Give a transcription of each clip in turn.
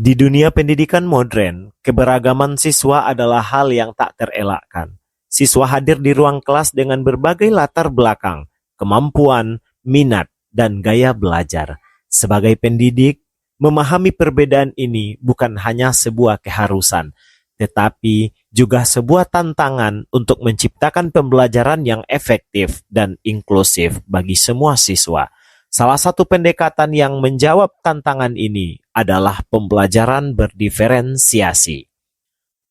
Di dunia pendidikan modern, keberagaman siswa adalah hal yang tak terelakkan. Siswa hadir di ruang kelas dengan berbagai latar belakang, kemampuan, minat, dan gaya belajar. Sebagai pendidik, memahami perbedaan ini bukan hanya sebuah keharusan, tetapi juga sebuah tantangan untuk menciptakan pembelajaran yang efektif dan inklusif bagi semua siswa. Salah satu pendekatan yang menjawab tantangan ini adalah pembelajaran berdiferensiasi.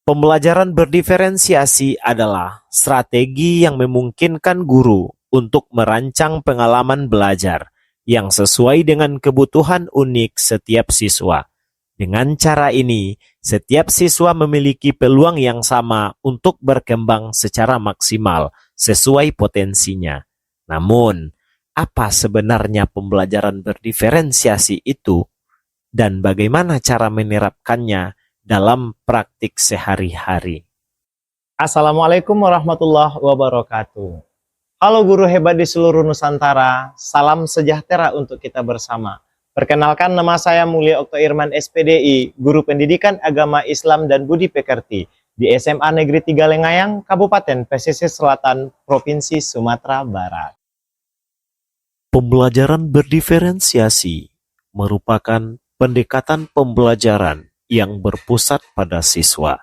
Pembelajaran berdiferensiasi adalah strategi yang memungkinkan guru untuk merancang pengalaman belajar yang sesuai dengan kebutuhan unik setiap siswa. Dengan cara ini, setiap siswa memiliki peluang yang sama untuk berkembang secara maksimal sesuai potensinya. Namun, apa sebenarnya pembelajaran berdiferensiasi itu dan bagaimana cara menerapkannya dalam praktik sehari-hari? Assalamualaikum warahmatullahi wabarakatuh. Halo guru hebat di seluruh Nusantara, salam sejahtera untuk kita bersama. Perkenalkan, nama saya Mulia Okto Irman SPDI, Guru Pendidikan Agama Islam dan Budi Pekerti di SMA Negeri 3 Lengayang, Kabupaten Pesisir Selatan, Provinsi Sumatera Barat. Pembelajaran berdiferensiasi merupakan pendekatan pembelajaran yang berpusat pada siswa,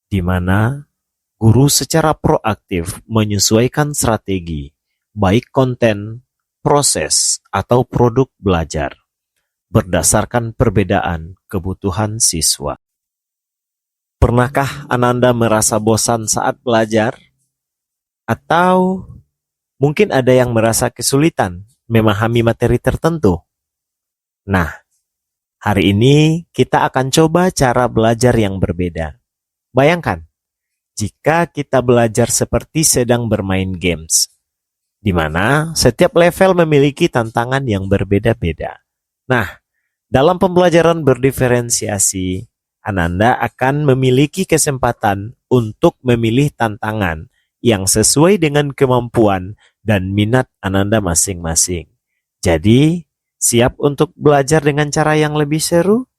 di mana guru secara proaktif menyesuaikan strategi, baik konten, proses, atau produk belajar, berdasarkan perbedaan kebutuhan siswa. Pernahkah Ananda merasa bosan saat belajar? Atau mungkin ada yang merasa kesulitan memahami materi tertentu? Nah, hari ini kita akan coba cara belajar yang berbeda. Bayangkan, jika kita belajar seperti sedang bermain games, di mana setiap level memiliki tantangan yang berbeda-beda. Nah, dalam pembelajaran berdiferensiasi, Ananda akan memiliki kesempatan untuk memilih tantangan yang sesuai dengan kemampuan dan minat Ananda masing-masing. Jadi, siap untuk belajar dengan cara yang lebih seru?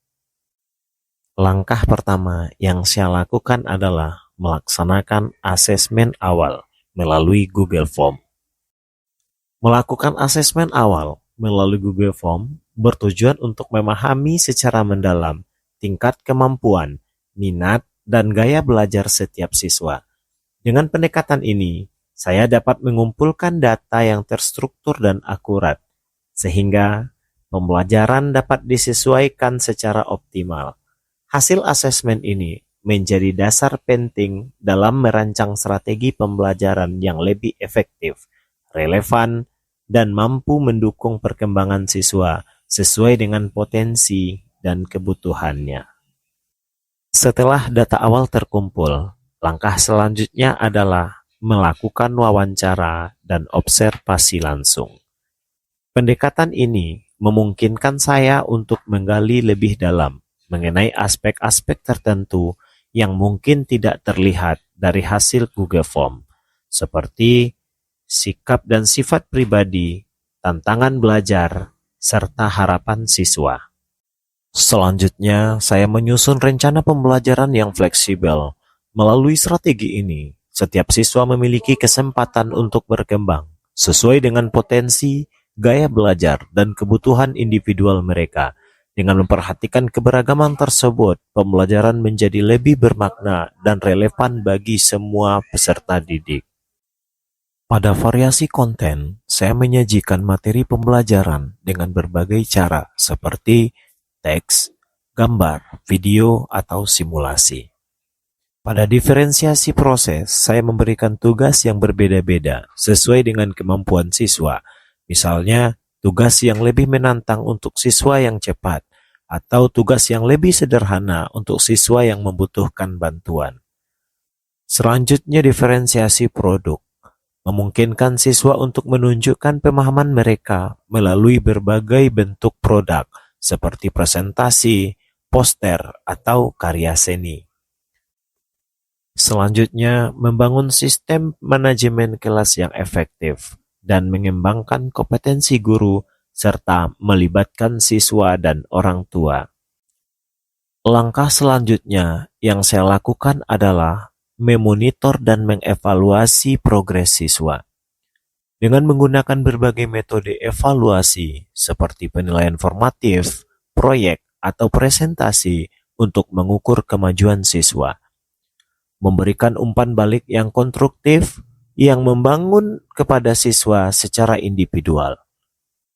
Langkah pertama yang saya lakukan adalah melaksanakan asesmen awal melalui Google Form. Melakukan asesmen awal melalui Google Form bertujuan untuk memahami secara mendalam tingkat kemampuan, minat, dan gaya belajar setiap siswa. Dengan pendekatan ini, saya dapat mengumpulkan data yang terstruktur dan akurat, sehingga pembelajaran dapat disesuaikan secara optimal. Hasil asesmen ini menjadi dasar penting dalam merancang strategi pembelajaran yang lebih efektif, relevan, dan mampu mendukung perkembangan siswa sesuai dengan potensi dan kebutuhannya. Setelah data awal terkumpul, langkah selanjutnya adalah melakukan wawancara dan observasi langsung. Pendekatan ini memungkinkan saya untuk menggali lebih dalam mengenai aspek-aspek tertentu yang mungkin tidak terlihat dari hasil Google Form, seperti sikap dan sifat pribadi, tantangan belajar, serta harapan siswa. Selanjutnya, saya menyusun rencana pembelajaran yang fleksibel. Melalui strategi ini, setiap siswa memiliki kesempatan untuk berkembang sesuai dengan potensi, gaya belajar, dan kebutuhan individual mereka. Dengan memperhatikan keberagaman tersebut, pembelajaran menjadi lebih bermakna dan relevan bagi semua peserta didik. Pada variasi konten, saya menyajikan materi pembelajaran dengan berbagai cara seperti teks, gambar, video, atau simulasi. Pada diferensiasi proses, saya memberikan tugas yang berbeda-beda sesuai dengan kemampuan siswa. Misalnya, tugas yang lebih menantang untuk siswa yang cepat, atau tugas yang lebih sederhana untuk siswa yang membutuhkan bantuan. Selanjutnya, diferensiasi produk. Memungkinkan siswa untuk menunjukkan pemahaman mereka melalui berbagai bentuk produk, seperti presentasi, poster, atau karya seni. Selanjutnya, membangun sistem manajemen kelas yang efektif dan mengembangkan kompetensi guru serta melibatkan siswa dan orang tua. Langkah selanjutnya yang saya lakukan adalah memonitor dan mengevaluasi progres siswa. Dengan menggunakan berbagai metode evaluasi seperti penilaian formatif, proyek, atau presentasi untuk mengukur kemajuan siswa. Memberikan umpan balik yang konstruktif yang membangun kepada siswa secara individual.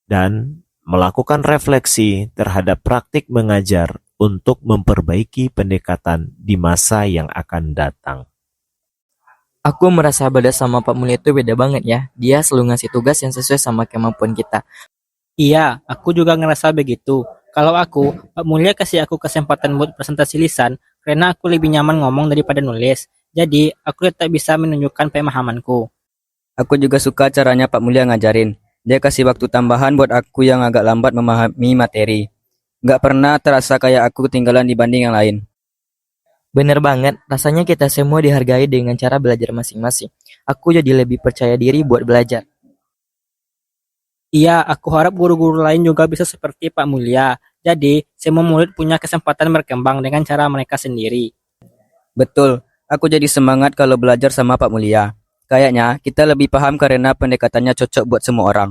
Dan melakukan refleksi terhadap praktik mengajar untuk memperbaiki pendekatan di masa yang akan datang. Aku merasa belajar sama Pak Mulia itu beda banget ya. Dia selalu ngasih tugas yang sesuai sama kemampuan kita. Iya, aku juga ngerasa begitu. Kalau aku, Pak Mulia kasih aku kesempatan buat presentasi lisan karena aku lebih nyaman ngomong daripada nulis. Jadi, aku tetap bisa menunjukkan pemahamanku. Aku juga suka caranya Pak Mulia ngajarin. Dia kasih waktu tambahan buat aku yang agak lambat memahami materi. Nggak pernah terasa kayak aku ketinggalan dibanding yang lain. Bener banget, rasanya kita semua dihargai dengan cara belajar masing-masing. Aku jadi lebih percaya diri buat belajar. Iya, aku harap guru-guru lain juga bisa seperti Pak Mulia. Jadi, semua murid punya kesempatan berkembang dengan cara mereka sendiri. Betul, aku jadi semangat kalau belajar sama Pak Mulia. Kayaknya kita lebih paham karena pendekatannya cocok buat semua orang.